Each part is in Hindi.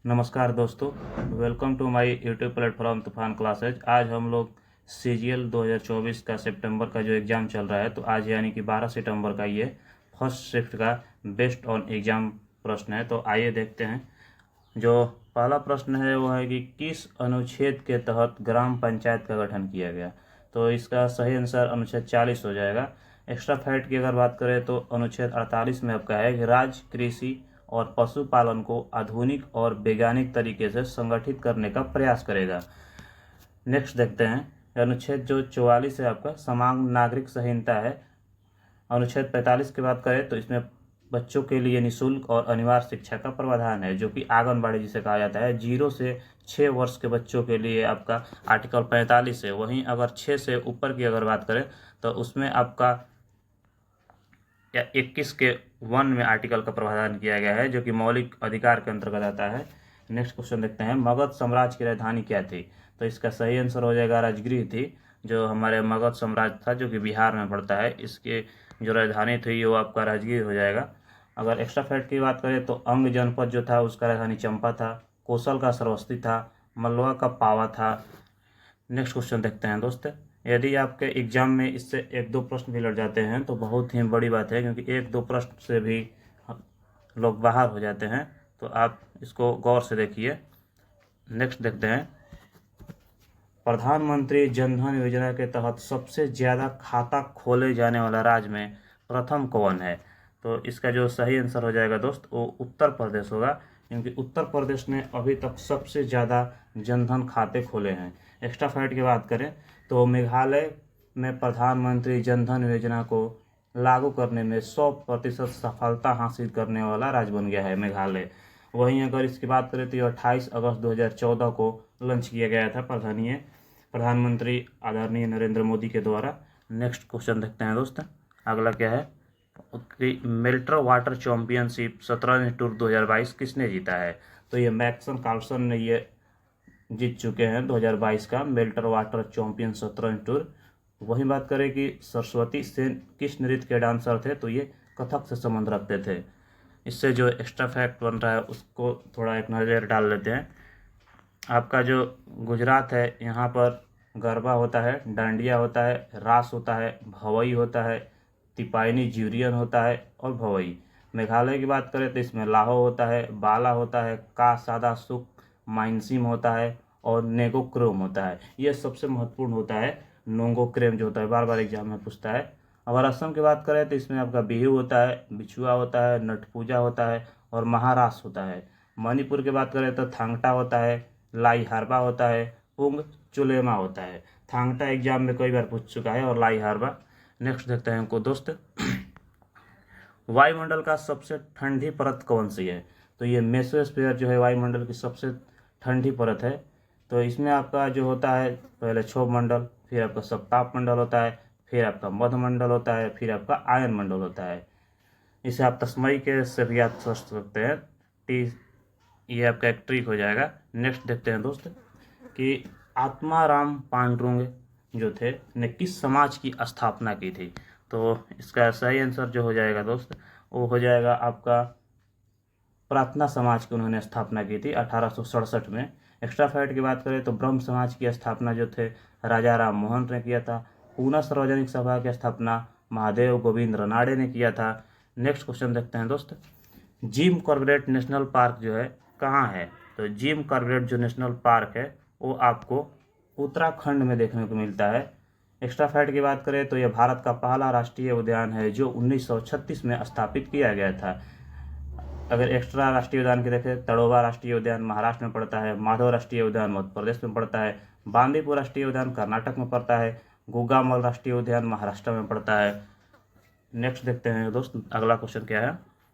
नमस्कार दोस्तों, welcome to my YouTube platform Toofan classes. आज हम लोग सीजीएल 2024 का सितंबर का जो एग्ज़ाम चल रहा है, तो आज यानी कि 12 सितंबर का ये फर्स्ट शिफ्ट का बेस्ड ऑन एग्ज़ाम प्रश्न है। तो आइए देखते हैं। जो पहला प्रश्न है वो है कि किस अनुच्छेद के तहत ग्राम पंचायत का गठन किया गया। तो इसका सही आंसर अनुच्छेद 40 हो जाएगा। एक्स्ट्रा फैक्ट की अगर बात करें तो अनुच्छेद 48 में आपका है कि राज्य कृषि और पशुपालन को आधुनिक और वैज्ञानिक तरीके से संगठित करने का प्रयास करेगा। नेक्स्ट देखते हैं। अनुच्छेद जो 44 है आपका समान नागरिक संहिता है। अनुच्छेद 45 की बात करें तो इसमें बच्चों के लिए निःशुल्क और अनिवार्य शिक्षा का प्रावधान है, जो कि आंगनबाड़ी जिसे कहा जाता है। 0 से 6 वर्ष के बच्चों के लिए आपका आर्टिकल 45 है। वहीं अगर 6 से ऊपर की अगर बात करें तो उसमें आपका 21 के 1 में आर्टिकल का प्रावधान किया गया है, जो कि मौलिक अधिकार के अंतर्गत आता है। नेक्स्ट क्वेश्चन देखते हैं। मगध साम्राज्य की राजधानी क्या थी। तो इसका सही आंसर हो जाएगा राजगृह थी, जो हमारे मगध साम्राज्य था, जो कि बिहार में पड़ता है। इसके जो राजधानी थी वो आपका राजगीर हो जाएगा। अगर एक्स्ट्रा फैक्ट की बात करें तो अंग जनपद जो था उसका राजधानी चंपा था। कौशल का श्रावस्ती था। मलवा का पावा था। नेक्स्ट क्वेश्चन देखते हैं दोस्त। यदि आपके एग्जाम में इससे 1-2 प्रश्न भी लड़ जाते हैं तो बहुत ही बड़ी बात है, क्योंकि 1-2 प्रश्न से भी लोग बाहर हो जाते हैं। तो आप इसको गौर से देखिए। नेक्स्ट देखते हैं। प्रधानमंत्री जन धन योजना के तहत सबसे ज़्यादा खाता खोले जाने वाला राज्य में प्रथम कौन है। तो इसका जो सही आंसर हो जाएगा दोस्त वो उत्तर प्रदेश होगा, क्योंकि उत्तर प्रदेश ने अभी तक सबसे ज़्यादा जनधन खाते खोले हैं। एक्स्ट्रा फैक्ट की बात करें तो मेघालय में प्रधानमंत्री जन धन योजना को लागू करने में 100% सफलता हासिल करने वाला राज्य बन गया है मेघालय। वहीं अगर इसकी बात करें तो ये 28 अगस्त 2014 को लॉन्च किया गया था प्रधानमंत्री आदरणीय नरेंद्र मोदी के द्वारा। नेक्स्ट क्वेश्चन देखते हैं दोस्त। अगला क्या है कि मेल्टर वाटर चैंपियनशिप 17 टूर 2022 किसने जीता है। तो ये मैक्सन कार्लसन ने ये जीत चुके हैं 2022 का मेल्टर वाटर चैंपियन 17 टूर। वहीं बात करें कि सरस्वती सेन किस नृत्य के डांसर थे, तो ये कथक से संबंध रखते थे। इससे जो एक्स्ट्रा फैक्ट बन रहा है उसको थोड़ा एक नज़र डाल लेते हैं। आपका जो गुजरात है यहाँ पर गरबा होता है, डांडिया होता है, रास होता है, भवई होता है, तिपाइनी ज्यूरियन होता है और भवई। मेघालय की बात करें तो इसमें लाहो होता है, बाला होता है, का सादा सुख, माइनसिम होता है और नेगोक्रोम होता है। यह सबसे महत्वपूर्ण होता है नोंगोक्रेम जो होता है, बार बार एग्जाम में पूछता है। अगर असम की बात करें तो इसमें आपका बिहू होता है, बिछुआ होता है, नट पूजा होता है और महारास होता है। मणिपुर की बात करें तो थांगटा होता है, लाई हारबा होता है, पुंग चुलेमा होता है। थांगटा एग्जाम में कई बार पूछ चुका है और लाई हारबा। नेक्स्ट देखते हैं हमको दोस्त। वायुमंडल का सबसे ठंडी परत कौन सी है। तो ये मेसोस्फीयर जो है वायुमंडल की सबसे ठंडी परत है। तो इसमें आपका जो होता है पहले क्षोभ मंडल, फिर आपका सप्ताप मंडल होता है, फिर आपका मध्यमंडल होता है, फिर आपका आयन मंडल होता है। इसे आप तस्मई के से भी याद कर सकते हैं। टी ये आपका एक ट्रिक हो जाएगा। नेक्स्ट देखते हैं दोस्त कि आत्माराम पांडुरंग जो थे ने किस समाज की स्थापना की थी। तो इसका सही आंसर जो हो जाएगा दोस्त वो हो जाएगा आपका प्रार्थना समाज की उन्होंने स्थापना की थी 1867 में। एक्स्ट्रा फैक्ट की बात करें तो ब्रह्म समाज की स्थापना जो थे राजा राम मोहन ने किया था। पूना सार्वजनिक सभा की स्थापना महादेव गोविंद रनाड़े ने किया था। नेक्स्ट क्वेश्चन देखते हैं दोस्त। जिम कॉर्बेट नेशनल पार्क जो है कहाँ है। तो जिम कॉर्बेट जो नेशनल पार्क है वो आपको उत्तराखंड में देखने को मिलता है। एक्स्ट्रा फैक्ट की बात करें तो यह भारत का पहला राष्ट्रीय उद्यान है जो 1936 में स्थापित किया गया था। अगर एक्स्ट्रा राष्ट्रीय उद्यान की देखें, तड़ोबा राष्ट्रीय उद्यान महाराष्ट्र में पड़ता है, माधव राष्ट्रीय उद्यान मध्य प्रदेश में पड़ता है, बांदीपुर राष्ट्रीय उद्यान कर्नाटक में पड़ता है, गुगामल राष्ट्रीय उद्यान महाराष्ट्र में पड़ता है। नेक्स्ट देखते हैं दोस्त। अगला क्वेश्चन क्या है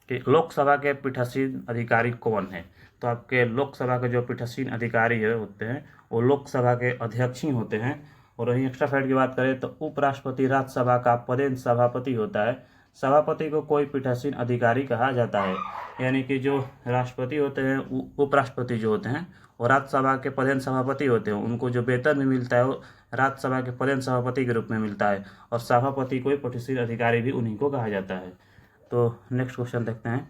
कि लोकसभा के पीठासीन अधिकारी कौन है। तो आपके लोकसभा के जो पीठासीन अधिकारी है होते हैं वो लोकसभा के अध्यक्ष ही होते हैं। और वहीं एक्स्ट्रा फैक्ट की बात करें तो उपराष्ट्रपति राज्यसभा का पदेन सभापति होता है। सभापति को कोई पीठासीन अधिकारी कहा जाता है, यानी कि जो राष्ट्रपति होते हैं उपराष्ट्रपति जो होते हैं और राज्यसभा के पदेन सभापति होते हैं, उनको जो वेतन भी मिलता है वो राज्यसभा के पदेन सभापति के रूप में मिलता है। और सभापति कोई पीठासीन अधिकारी भी उन्हीं को कहा जाता है। तो नेक्स्ट क्वेश्चन देखते हैं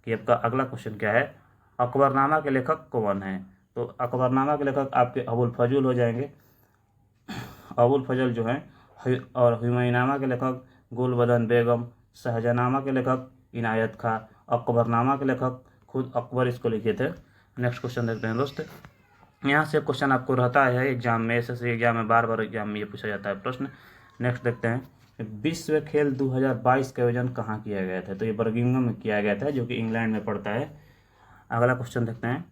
कि आपका अगला क्वेश्चन क्या है। अकबरनामा के लेखक कौन हैं? तो अकबरनामा के लेखक आपके अबुल फजल हो जाएंगे, अबुल फजल जो हैं। और हुमायूंनामा के लेखक गुलबदन बेगम, शाहजहानामा के लेखक इनायत खां, अकबरनामा के लेखक खुद अकबर इसको लिखे थे। नेक्स्ट क्वेश्चन देखते हैं दोस्त। यहाँ से क्वेश्चन आपको रहता है एग्जाम में, एसएससी एग्जाम में, बार बार एग्जाम में ये पूछा जाता है प्रश्न। नेक्स्ट देखते हैं, विश्व खेल 2022 का आयोजन कहाँ किया गया था? तो ये बर्मिंघम में किया गया था, जो कि इंग्लैंड में पड़ता है। अगला क्वेश्चन देखते हैं,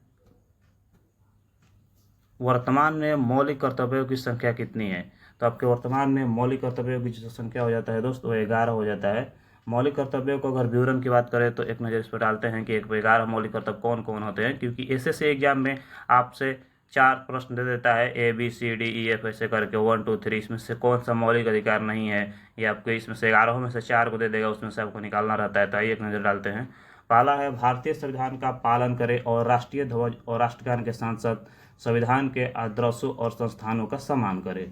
वर्तमान में मौलिक कर्तव्यों की संख्या कितनी है? तो आपके वर्तमान में मौलिक कर्तव्यों की जो संख्या हो जाता है दोस्त, वो 11 हो जाता है। मौलिक कर्तव्यों को अगर विवरण की बात करें तो एक नज़र इस पर डालते हैं कि 11 मौलिक कर्तव्य कौन कौन होते हैं, क्योंकि एसएससी एग्जाम में आपसे 4 प्रश्न दे देता है, ABCDEF ऐसे करके 1 2 3, इसमें से कौन सा मौलिक अधिकार नहीं है, ये आपके इसमें से 11 में से 4 को दे देगा, उसमें से आपको निकालना रहता है। तो आइए एक नज़र डालते हैं। पहला है, भारतीय संविधान का पालन करें और राष्ट्रीय ध्वज और राष्ट्रगान के साथ साथ संविधान के आदर्शों और संस्थानों का सम्मान करें।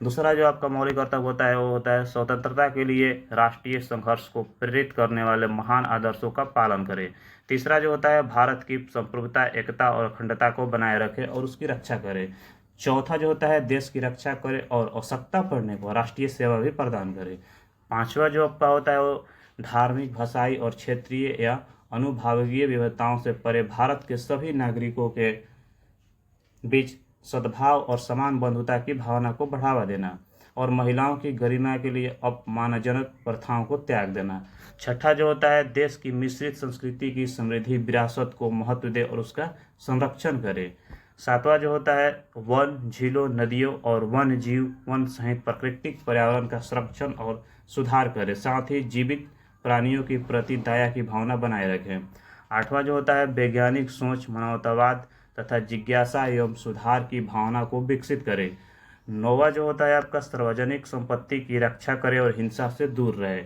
दूसरा जो आपका मौलिक कर्तव्य होता है वो होता है, स्वतंत्रता के लिए राष्ट्रीय संघर्ष को प्रेरित करने वाले महान आदर्शों का पालन करें। तीसरा जो होता है, भारत की संप्रभुता, एकता और अखंडता को बनाए रखें और उसकी रक्षा करें। चौथा जो होता है, देश की रक्षा करें और आवश्यकता पड़ने पर राष्ट्रीय सेवा भी प्रदान करें। पांचवा जो आपका होता है वो, धार्मिक, भाषाई और क्षेत्रीय या अनुभागीय विविधताओं से परे भारत के सभी नागरिकों के बीच सद्भाव और समान बंधुता की भावना को बढ़ावा देना और महिलाओं की गरिमा के लिए अपमानजनक प्रथाओं को त्याग देना। छठा जो होता है, देश की मिश्रित संस्कृति की समृद्धि विरासत को महत्व दे और उसका संरक्षण करे। सातवां जो होता है, वन, झीलों, नदियों और वन जीव वन सहित प्राकृतिक पर्यावरण का संरक्षण और सुधार करे, साथ ही जीवित प्राणियों की प्रति दया की भावना बनाए रखें। आठवां जो होता है, वैज्ञानिक सोच, मानवतावाद तथा जिज्ञासा एवं सुधार की भावना को विकसित करे। नौवां जो होता है आपका, सार्वजनिक संपत्ति की रक्षा करे और हिंसा से दूर रहे।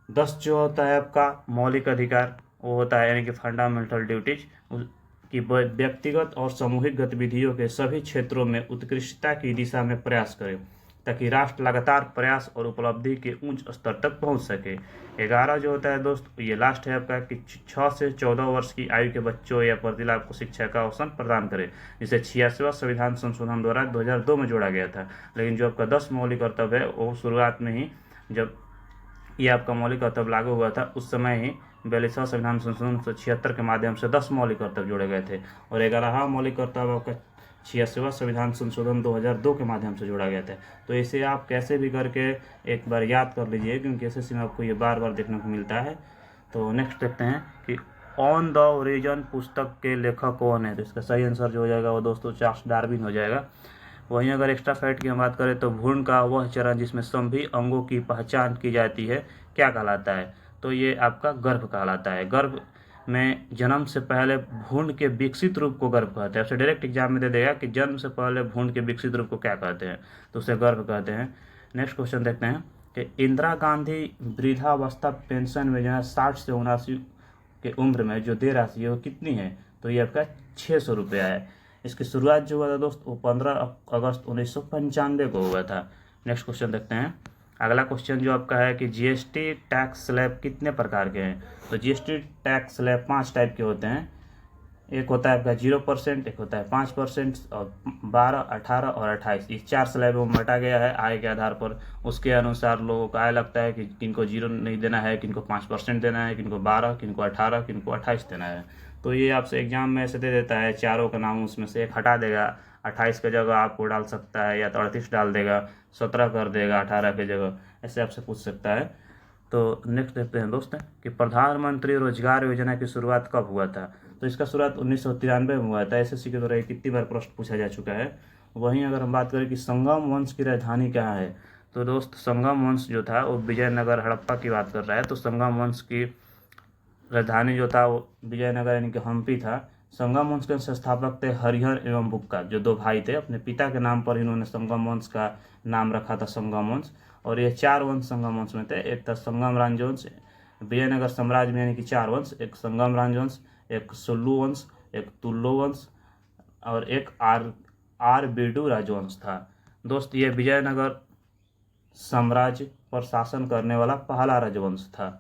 10 जो होता है आपका मौलिक अधिकार, वो होता है यानी कि फंडामेंटल ड्यूटीज, कि व्यक्तिगत और सामूहिक गतिविधियों के सभी क्षेत्रों में उत्कृष्टता की दिशा में प्रयास करे ताकि राष्ट्र लगातार प्रयास और उपलब्धि के उच्च स्तर तक पहुंच सके। 11 जो होता है दोस्त, ये लास्ट है आपका, कि 6 से 14 वर्ष की आयु के बच्चों या प्रतिलाभ को शिक्षा का अवसर प्रदान करे, जिसे 86वां संविधान संशोधन द्वारा 2002 में जोड़ा गया था। लेकिन जो आपका 10 मौलिक कर्तव्य है वो शुरुआत में ही, जब ये आपका मौलिक कर्तव्य लागू हुआ था उस समय ही 42वां संविधान संशोधन 1976 के माध्यम से 10 मौलिक कर्तव्य जोड़े गए थे, और 11वां मौलिक कर्तव्य आपका 86वां संविधान संशोधन 2002 के माध्यम से जोड़ा गया था। तो इसे आप कैसे भी करके एक बार याद कर लीजिए, क्योंकि एसएससी में आपको ये बार बार देखने को मिलता है। तो नेक्स्ट देखते हैं कि ऑन द ओरिजिन पुस्तक के लेखक कौन है? तो इसका सही आंसर जो हो जाएगा वो दोस्तों चार्ल्स डार्विन हो जाएगा। वहीं अगर एक्स्ट्रा फैक्ट की हम बात करें तो भ्रूण का वह चरण जिसमें सभी अंगों की पहचान की जाती है क्या कहलाता है? तो ये आपका गर्भ कहलाता है। गर्भ में जन्म से पहले भ्रूण के विकसित रूप को गर्भ कहते हैं। आपसे डायरेक्ट एग्जाम में दे देगा कि जन्म से पहले भ्रूण के विकसित रूप को क्या कहते हैं, तो उसे गर्भ कहते हैं। नेक्स्ट क्वेश्चन देखते हैं कि इंदिरा गांधी वृद्धावस्था पेंशन योजना 60 से 79 के उम्र में जो दे राशि है वो कितनी है? तो ये आपका 600 रुपया है। इसकी शुरुआत जो हुआ था दोस्त वो 15 अगस्त 1995 को हुआ था। नेक्स्ट क्वेश्चन देखते हैं। अगला क्वेश्चन जो आपका है कि जीएसटी टैक्स स्लैब कितने प्रकार के हैं? तो जीएसटी टैक्स स्लैब 5 टाइप के होते हैं। एक होता है आपका 0%, एक होता है 5% और 12, 18 और 28। इस 4 स्लैब में बांटा गया है आय के आधार पर। उसके अनुसार लोगों को आय लगता है कि किनको 0 नहीं देना है, किनको 5% देना है, किनको 12, किनको 18, किनको 28 देना है। तो ये आपसे एग्जाम में ऐसे दे देता है, चारों का नाम उसमें से एक हटा देगा, 28 की जगह आपको डाल सकता है, या तो 38 डाल देगा, 17 कर देगा 18 की जगह, ऐसे आपसे पूछ सकता है। तो नेक्स्ट देखते हैं दोस्त कि प्रधानमंत्री रोजगार योजना की शुरुआत कब हुआ था? तो इसका शुरुआत 1993 में हुआ था। एसएससी के द्वारा ये कितनी बार प्रश्न पूछा जा चुका है। वहीं अगर हम बात करें कि संगम वंश की राजधानी कहाँ है, तो दोस्त संगम वंश जो था वो विजयनगर हड़प्पा की बात कर रहा है। तो संगम वंश की राजधानी जो था वो विजयनगर यानी कि हम्पी था। संगम वंश के संस्थापक थे हरिहर एवं बुक्का, जो 2 भाई थे। अपने पिता के नाम पर इन्होंने संगम वंश का नाम रखा था संगम वंश। और ये 4 वंश संगम वंश में थे। एक था संगम राजवंश, विजयनगर साम्राज्य में यानी कि 4 वंश, एक संगम राजवंश, एक सुल्लू वंश, एक तुल्लो वंश और एक आरबीडू राजवंश था। दोस्त ये विजयनगर साम्राज्य पर शासन करने वाला पहला राजवंश था।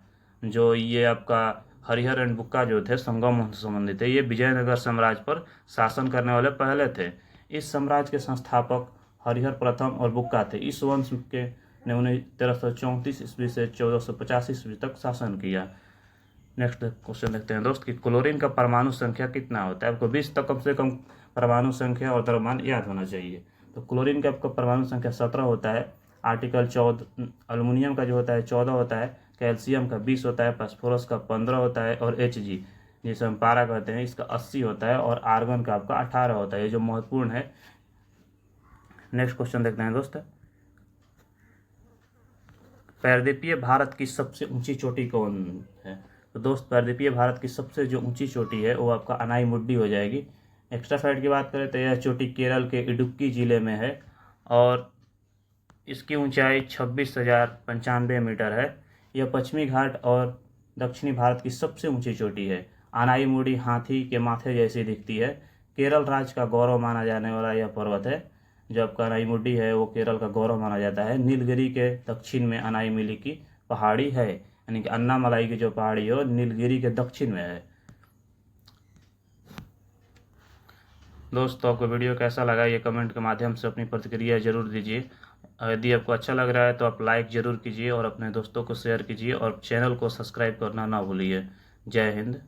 जो ये आपका हरिहर एंड बुक्का जो थे संगम से संबंधित थे। ये विजयनगर साम्राज्य पर शासन करने वाले पहले थे। इस साम्राज्य के संस्थापक हरिहर प्रथम और बुक्का थे। इस वंश के ने उन्हें 1334 ईस्वी से 1485 ईस्वी तक शासन किया। नेक्स्ट क्वेश्चन देखते हैं दोस्त कि क्लोरीन का परमाणु संख्या कितना होता है। आपको 20 तक कम से कम परमाणु संख्या और द्रव्यमान याद होना चाहिए। तो क्लोरीन का आपका परमाणु संख्या 17 होता है। आर्टिकल 14 एल्युमिनियम का जो होता है 14 होता है, कैल्शियम का 20 होता है, फास्फोरस का 15 होता है और Hg जिसे हम पारा कहते हैं इसका 80 होता है और आर्गन का आपका 18 होता है। ये जो महत्वपूर्ण है। नेक्स्ट क्वेश्चन देखते हैं दोस्त, पारदीपीय भारत की सबसे ऊंची चोटी कौन है। तो दोस्त पारदीपीय भारत की सबसे जो ऊंची चोटी है वो आपका अनाईमुड्डी हो जाएगी। एक्स्ट्रा फाइट की बात करें तो यह चोटी केरल के इडुक्की जिले में है और इसकी ऊंचाई 26,095 मीटर है। यह पश्चिमी घाट और दक्षिणी भारत की सबसे ऊंची चोटी है। अनाईमुडी हाथी के माथे जैसी दिखती है। केरल राज्य का गौरव माना जाने वाला यह पर्वत है। जो आपका अनाईमुडी है वो केरल का गौरव माना जाता है। नीलगिरी के दक्षिण में अनाईमिली की पहाड़ी है, यानी कि अन्नामलाई की जो पहाड़ी है वो नीलगिरी के दक्षिण में है। दोस्तों आपको वीडियो कैसा लगा ये कमेंट के माध्यम से अपनी प्रतिक्रिया जरूर दीजिए। यदि आपको अच्छा लग रहा है तो आप लाइक ज़रूर कीजिए और अपने दोस्तों को शेयर कीजिए और चैनल को सब्सक्राइब करना ना भूलिए। जय हिंद।